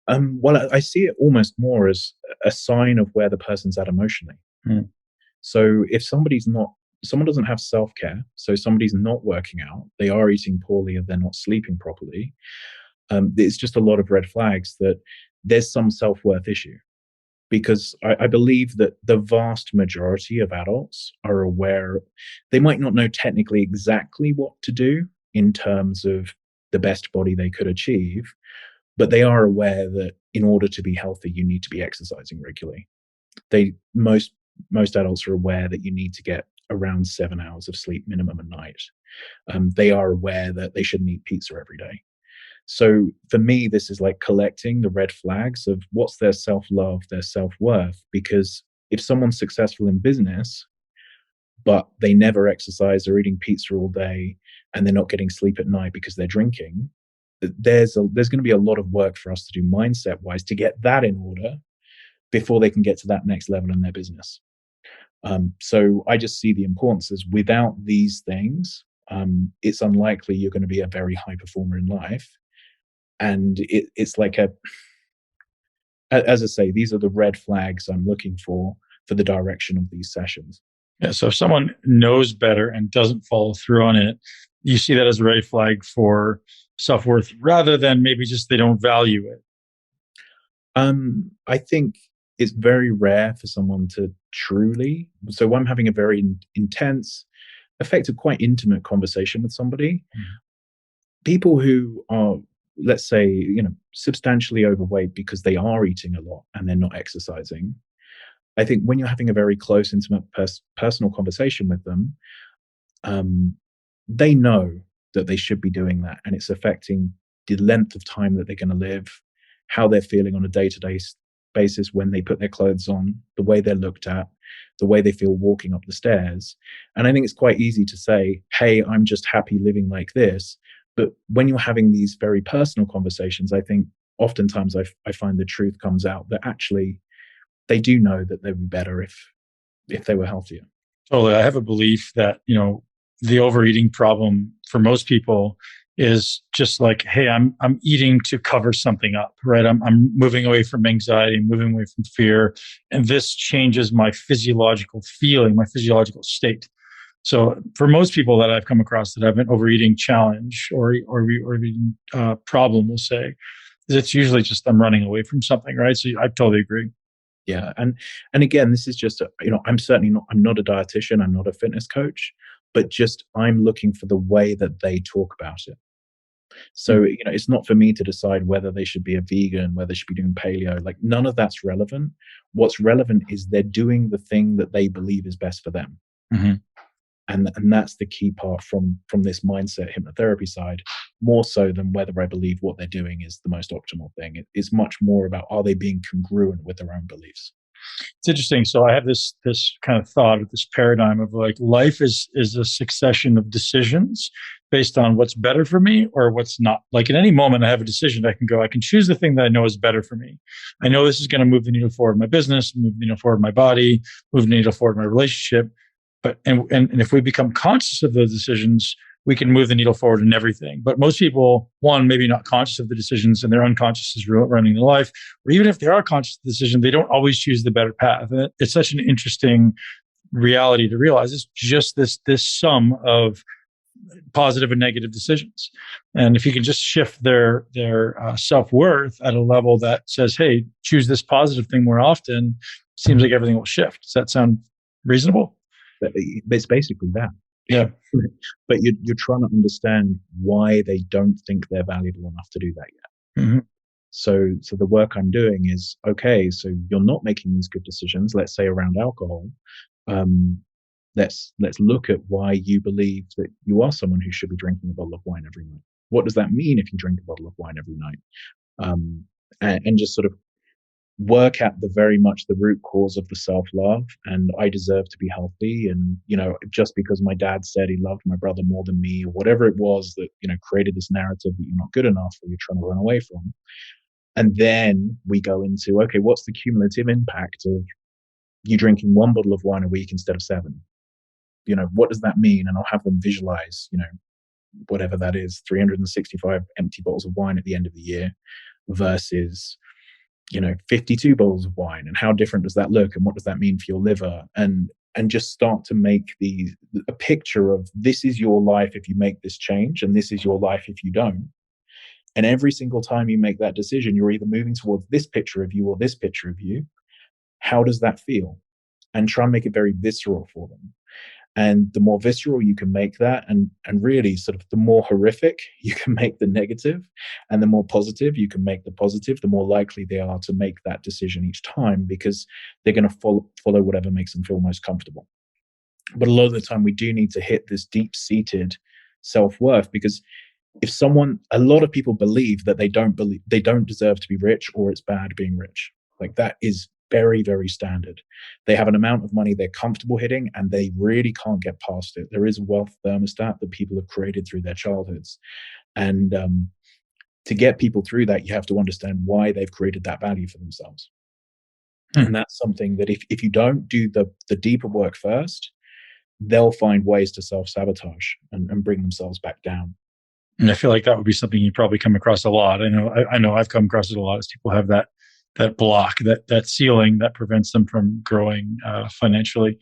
Well, I see it almost more as a sign of where the person's at emotionally. So if someone doesn't have self-care, so somebody's not working out, they are eating poorly, or they're not sleeping properly, it's just a lot of red flags that there's some self-worth issue. Because I believe that the vast majority of adults are aware, they might not know technically exactly what to do in terms of the best body they could achieve, but they are aware that in order to be healthy, you need to be exercising regularly. Most adults are aware that you need to get around 7 hours of sleep minimum a night. They are aware that they shouldn't eat pizza every day. So for me, this is like collecting the red flags of what's their self-love, their self-worth. Because if someone's successful in business, but they never exercise, they're eating pizza all day, and they're not getting sleep at night because they're drinking, there's going to be a lot of work for us to do mindset-wise to get that in order before they can get to that next level in their business. So I just see the importance as without these things, it's unlikely you're going to be a very high performer in life. And it's like as I say, these are the red flags I'm looking for the direction of these sessions. Yeah. So if someone knows better and doesn't follow through on it, you see that as a red flag for self-worth rather than maybe just they don't value it. I think it's very rare for someone to truly. So I'm having a very intense, effective, quite intimate conversation with somebody. People who are, let's say, substantially overweight because they are eating a lot and they're not exercising. I think when you're having a very close, intimate, personal conversation with them, they know that they should be doing that, and it's affecting the length of time that they're going to live, how they're feeling on a day-to-day basis when they put their clothes on, the way they're looked at, the way they feel walking up the stairs. And I think it's quite easy to say, hey, I'm just happy living like this. But when you're having these very personal conversations, I think oftentimes I find the truth comes out that actually they do know that they would be better if they were healthier. Totally. I have a belief that, the overeating problem for most people is just like, hey, I'm eating to cover something up, right? I'm moving away from anxiety, moving away from fear, and this changes my physiological feeling, my physiological state. So for most people that I've come across that have an overeating challenge or even problem, we'll say, it's usually just them running away from something, right? So I totally agree. Yeah, and again, this is just I'm not a dietitian, I'm not a fitness coach, but just I'm looking for the way that they talk about it. So it's not for me to decide whether they should be a vegan, whether they should be doing paleo. Like none of that's relevant. What's relevant is they're doing the thing that they believe is best for them. Mm-hmm. And that's the key part from this mindset hypnotherapy side, more so than whether I believe what they're doing is the most optimal thing. It's much more about, are they being congruent with their own beliefs? It's interesting. So I have this kind of thought, this paradigm of like life is a succession of decisions based on what's better for me or what's not. Like at any moment I have a decision, I can choose the thing that I know is better for me. I know this is going to move the needle forward in my business, move the needle forward in my body, move the needle forward in my relationship. But and if we become conscious of those decisions, we can move the needle forward in everything. But most people, one, maybe not conscious of the decisions and their unconscious is running their life. Or even if they are conscious of the decision, they don't always choose the better path. And it's such an interesting reality to realize. It's just this sum of positive and negative decisions. And if you can just shift their self-worth at a level that says, hey, choose this positive thing more often, seems like everything will shift. Does that sound reasonable? It's basically that. Yeah. But you're trying to understand why they don't think they're valuable enough to do that yet. Mm-hmm. So the work I'm doing is, okay, so you're not making these good decisions, let's say around alcohol. Um, let's look at why you believe that you are someone who should be drinking a bottle of wine every night. What does that mean if you drink a bottle of wine every night? And just sort of work at the very much the root cause of the self-love, and I deserve to be healthy. And, just because my dad said he loved my brother more than me, or whatever it was that, created this narrative that you're not good enough or you're trying to run away from. And then we go into, okay, what's the cumulative impact of you drinking one bottle of wine a week instead of 7? What does that mean? And I'll have them visualize, whatever that is, 365 empty bottles of wine at the end of the year versus 52 bottles of wine, and how different does that look, and what does that mean for your liver, and just start to make a picture of, this is your life if you make this change, and this is your life if you don't. And every single time you make that decision, you're either moving towards this picture of you or this picture of you. How does that feel? And try and make it very visceral for them. And the more visceral you can make that, and really sort of the more horrific you can make the negative, and the more positive you can make the positive, the more likely they are to make that decision each time, because they're going to follow whatever makes them feel most comfortable. But a lot of the time we do need to hit this deep-seated self-worth, because a lot of people believe that they don't deserve to be rich, or it's bad being rich. Like, that is very, very standard. They have an amount of money they're comfortable hitting, and they really can't get past it. There is a wealth thermostat that people have created through their childhoods. And to get people through that, you have to understand why they've created that value for themselves. And that's something that if you don't do the deeper work first, they'll find ways to self-sabotage and bring themselves back down. And I feel like that would be something you probably come across a lot. I know I've come across it a lot, as people have that block, that ceiling that prevents them from growing financially.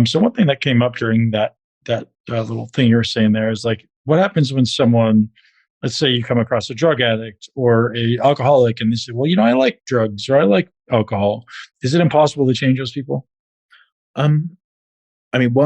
So one thing that came up during that little thing you were saying there is, like, what happens when someone, let's say you come across a drug addict or a alcoholic, and they say, well, I like drugs or I like alcohol. Is it impossible to change those people? One,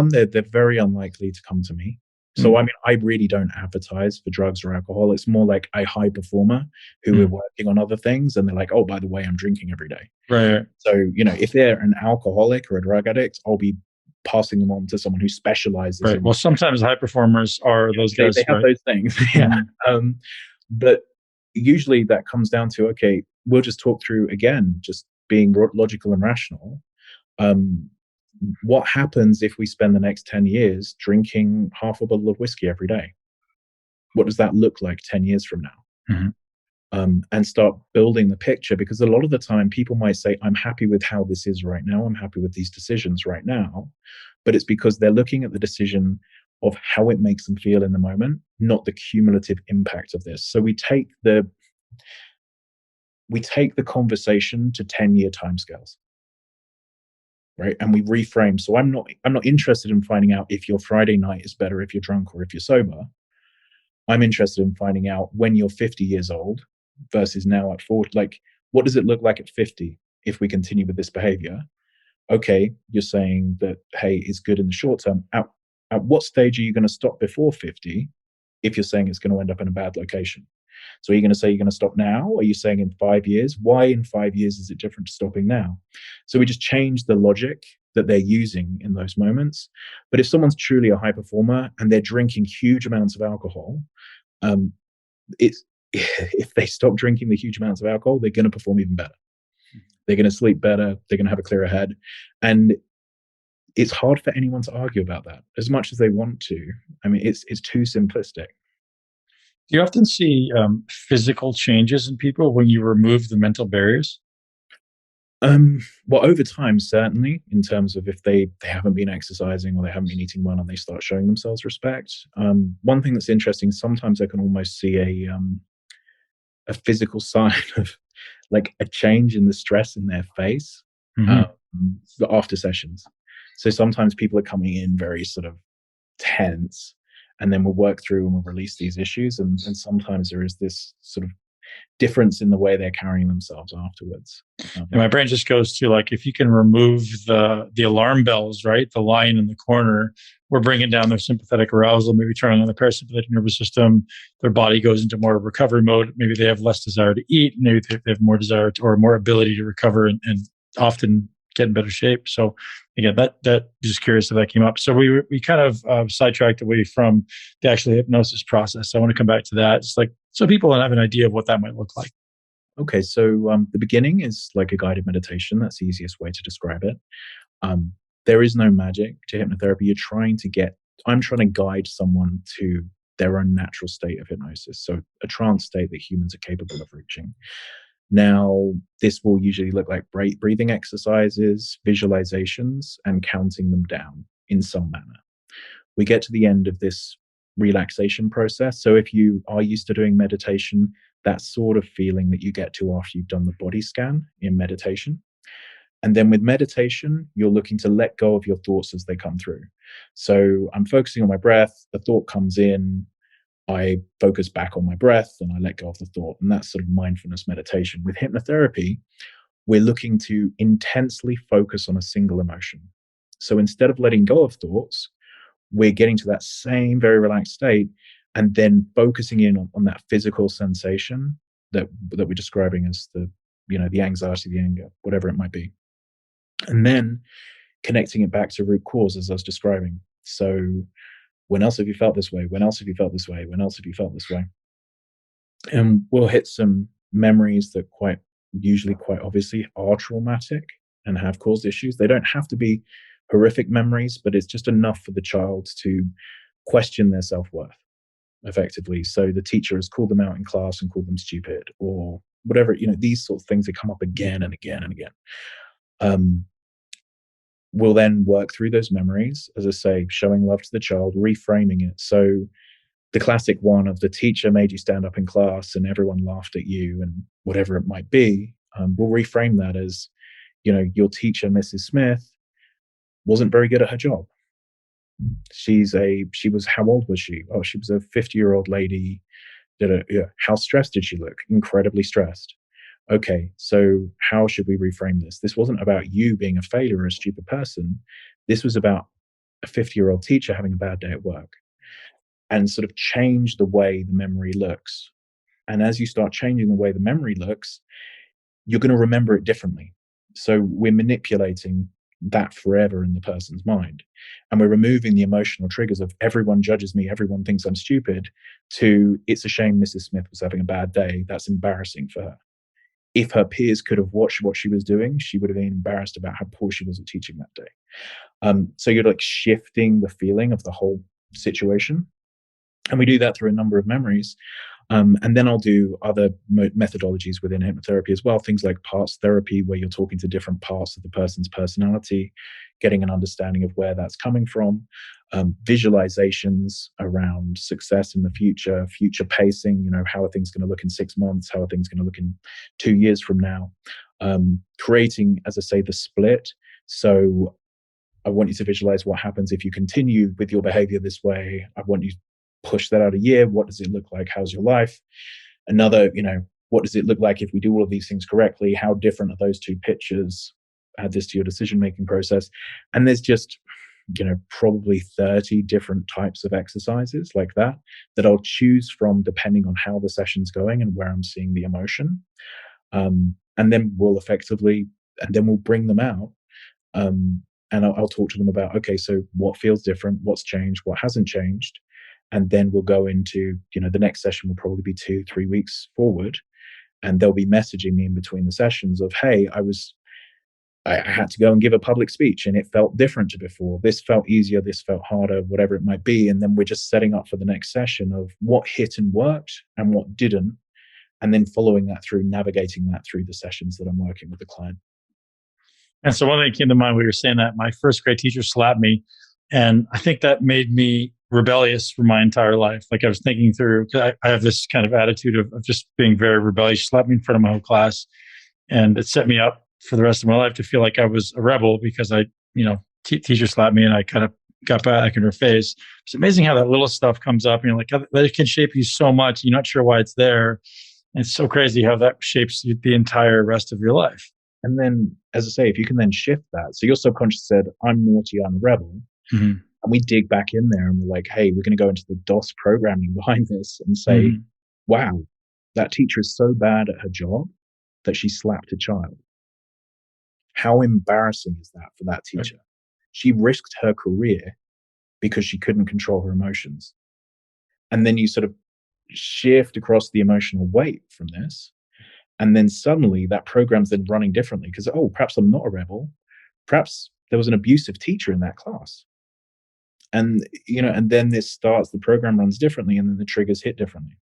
they're very unlikely to come to me. So, I really don't advertise for drugs or alcohol. It's more like a high performer who are working on other things, and they're like, oh, by the way, I'm drinking every day. Right. So, if they're an alcoholic or a drug addict, I'll be passing them on to someone who specializes. Right. Well, sometimes high performers are those guys. They have those things. Yeah. But usually that comes down to, okay, we'll just talk through, again, just being logical and rational. What happens if we spend the next 10 years drinking half a bottle of whiskey every day? What does that look like 10 years from now? And start building the picture, because a lot of the time people might say, I'm happy with how this is right now. I'm happy with these decisions right now. But it's because they're looking at the decision of how it makes them feel in the moment, not the cumulative impact of this. So we take the conversation to 10-year timescales. Right. And we reframe. So I'm not interested in finding out if your Friday night is better if you're drunk or if you're sober. I'm interested in finding out when you're 50 years old versus now at 40. Like, what does it look like at 50 if we continue with this behavior? Okay, you're saying that, hey, it's good in the short term. At what stage are you going to stop before 50 if you're saying it's going to end up in a bad location? So are you going to say you're going to stop now? Or are you saying in 5 years? Why in 5 years is it different to stopping now? So we just change the logic that they're using in those moments. But if someone's truly a high performer and they're drinking huge amounts of alcohol, if they stop drinking the huge amounts of alcohol, they're going to perform even better. They're going to sleep better. They're going to have a clearer head. And it's hard for anyone to argue about that as much as they want to. It's too simplistic. Do you often see physical changes in people when you remove the mental barriers? Well, over time, certainly, in terms of if they haven't been exercising or they haven't been eating well and they start showing themselves respect. One thing that's interesting, sometimes I can almost see a physical sign of like a change in the stress in their face after sessions. So sometimes people are coming in very sort of tense, and then we'll work through and we'll release these issues. And sometimes there is this sort of difference in the way they're carrying themselves afterwards. And my brain just goes to, like, if you can remove the alarm bells, right? The lion in the corner we're bringing down their sympathetic arousal, maybe turning on the parasympathetic nervous system. Their body goes into more recovery mode. Maybe they have less desire to eat. Maybe they have more desire to, or more ability to recover and often get in better shape. So again, that just curious if that came up. So we kind of sidetracked away from the actual hypnosis process. So I want to come back to that. It's like, so people have an idea of what that might look like. Okay, so the beginning is like a guided meditation. That's the easiest way to describe it. There is no magic to hypnotherapy. I'm trying to guide someone to their own natural state of hypnosis. So a trance state that humans are capable of reaching. Now, this will usually look like breathing exercises, visualizations, and counting them down in some manner. We get to the end of this relaxation process. So if you are used to doing meditation, that sort of feeling that you get to after you've done the body scan in meditation. And then with meditation, you're looking to let go of your thoughts as they come through. So I'm focusing on my breath. The thought comes in. I focus back on my breath and I let go of the thought. And that's sort of mindfulness meditation. With hypnotherapy, we're looking to intensely focus on a single emotion. So instead of letting go of thoughts, we're getting to that same very relaxed state and then focusing in on that physical sensation that we're describing as the anxiety, the anger, whatever it might be. And then connecting it back to root cause as I was describing. So when else have you felt this way? When else have you felt this way? When else have you felt this way? And we'll hit some memories that usually quite obviously are traumatic and have caused issues. They don't have to be horrific memories, but it's just enough for the child to question their self-worth effectively. So the teacher has called them out in class and called them stupid or whatever, these sort of things that come up again and again and again. We'll then work through those memories, as I say, showing love to the child, reframing it. So the classic one of the teacher made you stand up in class and everyone laughed at you and whatever it might be, we'll reframe that as, your teacher, Mrs. Smith, wasn't very good at her job. How old was she? Oh, she was a 50-year-old lady. How stressed did she look? Incredibly stressed. Okay, so how should we reframe this? This wasn't about you being a failure or a stupid person. This was about a 50-year-old teacher having a bad day at work, and sort of change the way the memory looks. And as you start changing the way the memory looks, you're going to remember it differently. So we're manipulating that forever in the person's mind. And we're removing the emotional triggers of everyone judges me, everyone thinks I'm stupid, to it's a shame Mrs. Smith was having a bad day. That's embarrassing for her. If her peers could have watched what she was doing, she would have been embarrassed about how poor she was at teaching that day. So you're like shifting the feeling of the whole situation. And we do that through a number of memories. And then I'll do other methodologies within hypnotherapy as well, things like parts therapy, where you're talking to different parts of the person's personality, getting an understanding of where that's coming from, visualizations around success in the future pacing, how are things going to look in 6 months? How are things going to look in 2 years from now? Creating, as I say, the split. So I want you to visualize what happens if you continue with your behavior this way. I want you to push that out a year. What does it look like? How's your life? Another, what does it look like if we do all of these things correctly? How different are those two pictures? Add this to your decision-making process. And there's just, probably 30 different types of exercises like that I'll choose from depending on how the session's going and where I'm seeing the emotion. And then we'll bring them out. And I'll talk to them about, okay, so what feels different? What's changed? What hasn't changed? And then we'll go into, the next session will probably be 2-3 weeks forward. And they'll be messaging me in between the sessions of, hey, I had to go and give a public speech and it felt different to before. This felt easier, this felt harder, whatever it might be. And then we're just setting up for the next session of what hit and worked and what didn't. And then following that through, navigating that through the sessions that I'm working with the client. And so one thing that came to mind when you were saying that, my first grade teacher slapped me. And I think that made me rebellious for my entire life. Like I was thinking through, because I have this kind of attitude of just being very rebellious. She slapped me in front of my whole class. And it set me up for the rest of my life to feel like I was a rebel because teacher slapped me and I kind of got back in her face. It's amazing how that little stuff comes up and you're like, that can shape you so much. You're not sure why it's there. And it's so crazy how that shapes the entire rest of your life. And then, as I say, if you can then shift that. So your subconscious said, I'm naughty, I'm a rebel. Mm-hmm. And we dig back in there and we're like, hey, we're going to go into the DOS programming behind this and say, Mhm. wow, that teacher is so bad at her job that she slapped a child. How embarrassing is that for that Right. teacher? She risked her career because she couldn't control her emotions. And then you sort of shift across the emotional weight from this. And then suddenly that program's then running differently because, oh, perhaps I'm not a rebel. Perhaps there was an abusive teacher in that class. And, and then the program runs differently and then the triggers hit differently.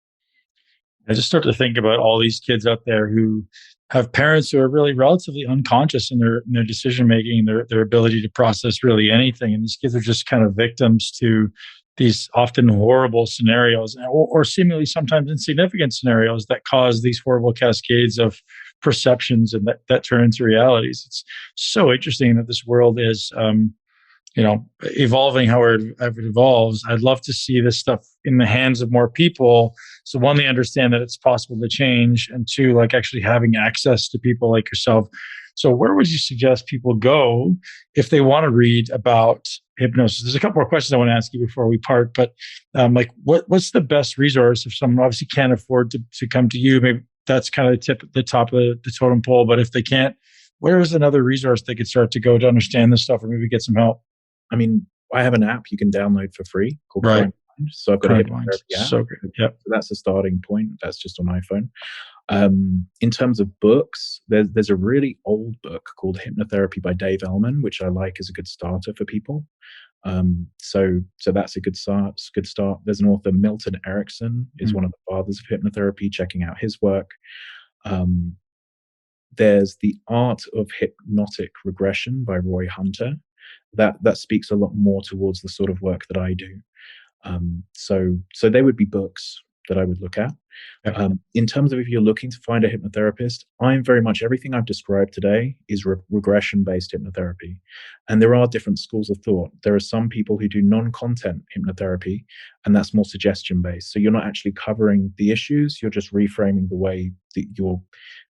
I just start to think about all these kids out there who have parents who are really relatively unconscious in their decision making, their ability to process really anything, and these kids are just kind of victims to these often horrible scenarios, or seemingly sometimes insignificant scenarios that cause these horrible cascades of perceptions and that turn into realities. It's so interesting that this world is evolving however it evolves. I'd love to see this stuff in the hands of more people. So one, they understand that it's possible to change, and two, like actually having access to people like yourself. So where would you suggest people go if they want to read about hypnosis? There's a couple more questions I want to ask you before we part, but like what's the best resource if someone obviously can't afford to come to you? Maybe that's kind of the top of the totem pole. But if they can't, where is another resource they could start to go to understand this stuff or maybe get some help? I mean, I have an app you can download for free called Right. Crime Mind. So I've got a Crime Minds. hypnotherapy app. So great. Yep. So that's a starting point. That's just on iPhone. In terms of books, there's a really old book called Hypnotherapy by Dave Ellman, which I like as a good starter for people. So that's a good start. Good start. There's an author, Milton Erickson, is one of the fathers of hypnotherapy. Checking out his work. There's The Art of Hypnotic Regression by Roy Hunter. That speaks a lot more towards the sort of work that I do. So they would be books that I would look at. Yep. In terms of if you're looking to find a hypnotherapist, I'm very much everything I've described today is regression-based hypnotherapy. And there are different schools of thought. There are some people who do non-content hypnotherapy, and that's more suggestion-based. So you're not actually covering the issues, you're just reframing the way that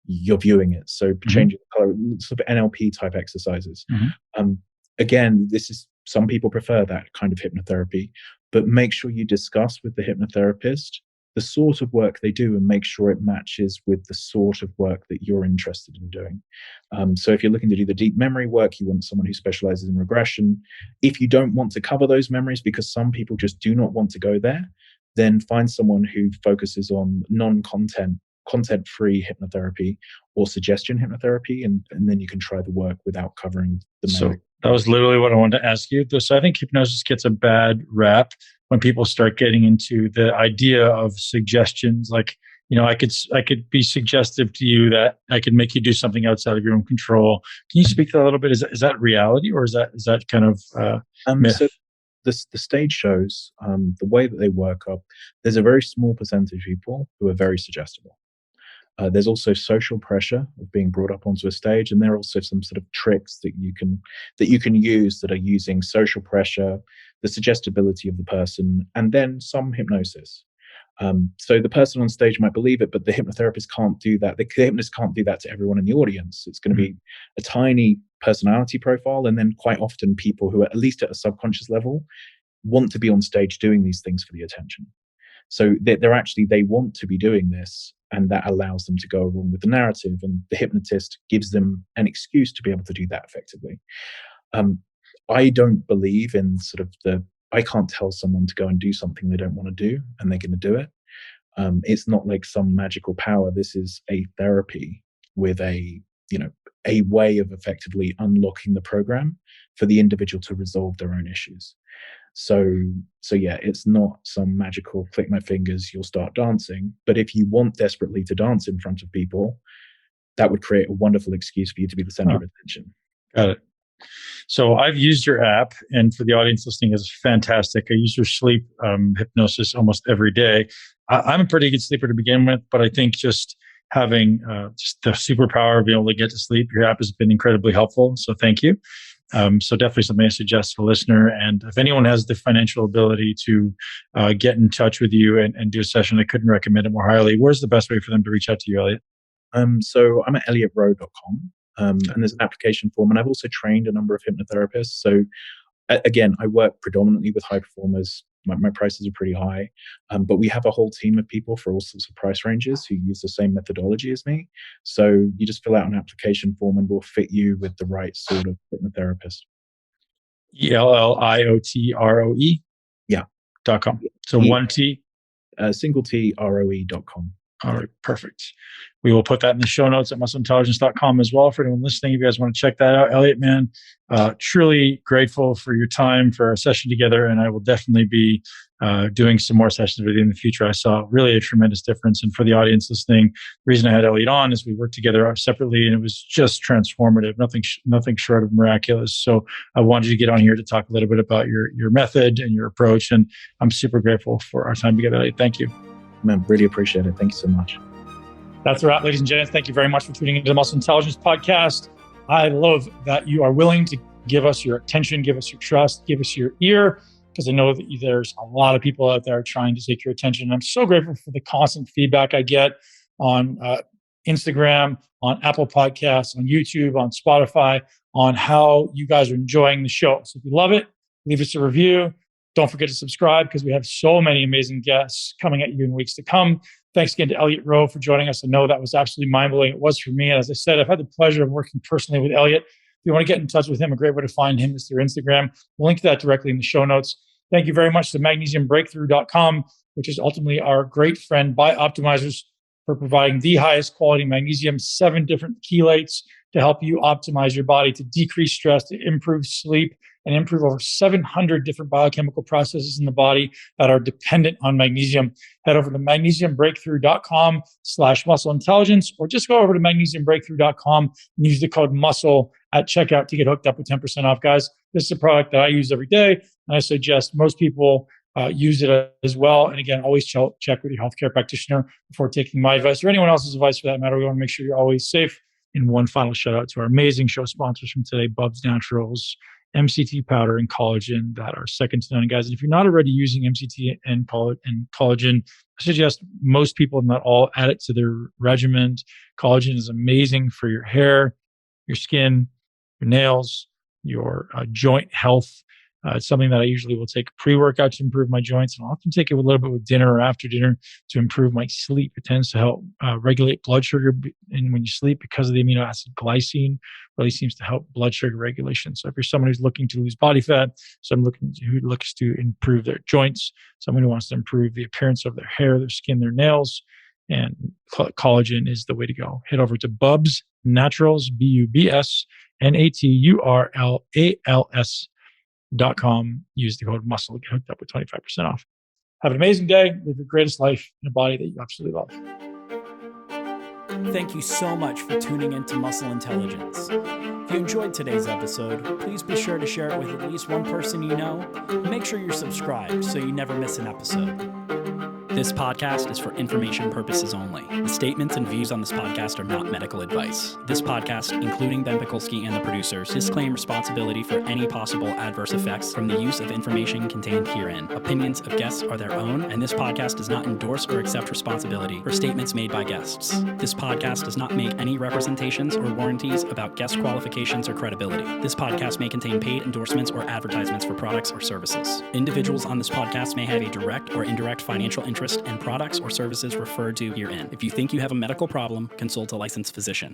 you're viewing it. So changing the color, sort of NLP type exercises. Again, some people prefer that kind of hypnotherapy, but make sure you discuss with the hypnotherapist the sort of work they do and make sure it matches with the sort of work that you're interested in doing. So if you're looking to do the deep memory work, you want someone who specializes in regression. If you don't want to cover those memories because some people just do not want to go there, then find someone who focuses on content-free hypnotherapy or suggestion hypnotherapy, and then you can try the work without covering the memory. So that was literally what I wanted to ask you. So I think hypnosis gets a bad rap when people start getting into the idea of suggestions. Like, I could be suggestive to you that I could make you do something outside of your own control. Can you speak to that a little bit? Is that reality, or is that kind of myth? So the stage shows, the way that they work up, there's a very small percentage of people who are very suggestible. There's also social pressure of being brought up onto a stage, and there are also some sort of tricks that you can use that are using social pressure, the suggestibility of the person, and then some hypnosis. So the person on stage might believe it, but the hypnotherapist can't do that. The hypnotist can't do that to everyone in the audience. It's going to be a tiny personality profile, and then quite often people who are at least at a subconscious level want to be on stage doing these things for the attention. So they want to be doing this, and that allows them to go along with the narrative, and the hypnotist gives them an excuse to be able to do that effectively. I don't believe in I can't tell someone to go and do something they don't want to do, and they're going to do it. It's not like some magical power. This is a therapy with a way of effectively unlocking the program for the individual to resolve their own issues. So yeah, it's not some magical click my fingers, you'll start dancing. But if you want desperately to dance in front of people, that would create a wonderful excuse for you to be the center of attention. Got it. So I've used your app, and for the audience listening, it's fantastic. I use your sleep hypnosis almost every day. I'm a pretty good sleeper to begin with, but I think just having just the superpower of being able to get to sleep, your app has been incredibly helpful. So thank you. So definitely something I suggest for the listener. And if anyone has the financial ability to get in touch with you and do a session, I couldn't recommend it more highly. Where's the best way for them to reach out to you, Elliot? So I'm at elliotroe.com. And there's an application form, and I've also trained a number of hypnotherapists. So Again, I work predominantly with high performers. My prices are pretty high, but we have a whole team of people for all sorts of price ranges who use the same methodology as me. So you just fill out an application form and we'll fit you with the right sort of hypnotherapist. ELLIOTROE Yeah. .com. So one T. Single T ROE.com. All right, perfect. We will put that in the show notes at muscleintelligence.com as well for anyone listening. If you guys want to check that out, Elliot, man, truly grateful for your time, for our session together. And I will definitely be doing some more sessions with you in the future. I saw really a tremendous difference. And for the audience listening, the reason I had Elliot on is we worked together separately and it was just transformative, nothing short of miraculous. So I wanted you to get on here to talk a little bit about your method and your approach. And I'm super grateful for our time together, Elliot. Thank you. Man, really appreciate it. Thank you so much. That's a wrap, ladies and gents. Thank you very much for tuning into the Muscle Intelligence Podcast. I love that you are willing to give us your attention, give us your trust, give us your ear, because I know that there's a lot of people out there trying to take your attention. And I'm so grateful for the constant feedback I get on Instagram, on Apple Podcasts, on YouTube, on Spotify, on how you guys are enjoying the show. So if you love it, leave us a review. Don't forget to subscribe because we have so many amazing guests coming at you in weeks to come. Thanks again to Elliot Roe for joining us. I know that was absolutely mind-blowing. It was for me. And as I said, I've had the pleasure of working personally with Elliot. If you want to get in touch with him, a great way to find him is through Instagram. We'll link to that directly in the show notes. Thank you very much to magnesiumbreakthrough.com, which is ultimately our great friend by Optimizers for providing the highest quality magnesium, 7 different chelates to help you optimize your body, to decrease stress, to improve sleep, and improve over 700 different biochemical processes in the body that are dependent on magnesium. Head over to magnesiumbreakthrough.com/muscle-intelligence, or just go over to magnesiumbreakthrough.com and use the code MUSCLE at checkout to get hooked up with 10% off, guys. This is a product that I use every day, and I suggest most people use it as well. And again, always check with your healthcare practitioner before taking my advice or anyone else's advice for that matter. We want to make sure you're always safe. And one final shout out to our amazing show sponsors from today, Bubs Naturals, MCT powder and collagen that are second to none, guys. And if you're not already using MCT and collagen, I suggest most people, if not all, add it to their regimen. Collagen is amazing for your hair, your skin, your nails, your joint health. It's something that I usually will take pre-workout to improve my joints, and I'll often take it a little bit with dinner or after dinner to improve my sleep. It tends to help regulate blood sugar, and when you sleep, because of the amino acid glycine, really seems to help blood sugar regulation. So if you're someone who's looking to lose body fat, someone who looks to improve their joints, someone who wants to improve the appearance of their hair, their skin, their nails, and collagen is the way to go. Head over to Bubs Naturals, BUBSNATURALALS.com. Use the code MUSCLE to get hooked up with 25% off. Have an amazing day. Live your greatest life in a body that you absolutely love. Thank you so much for tuning into Muscle Intelligence. If you enjoyed today's episode, please be sure to share it with at least one person you know. And make sure you're subscribed so you never miss an episode. This podcast is for information purposes only. The statements and views on this podcast are not medical advice. This podcast, including Ben Pekulski and the producers, disclaim responsibility for any possible adverse effects from the use of information contained herein. Opinions of guests are their own, and this podcast does not endorse or accept responsibility for statements made by guests. This podcast does not make any representations or warranties about guest qualifications or credibility. This podcast may contain paid endorsements or advertisements for products or services. Individuals on this podcast may have a direct or indirect financial interest in products or services referred to herein. If you think you have a medical problem, consult a licensed physician.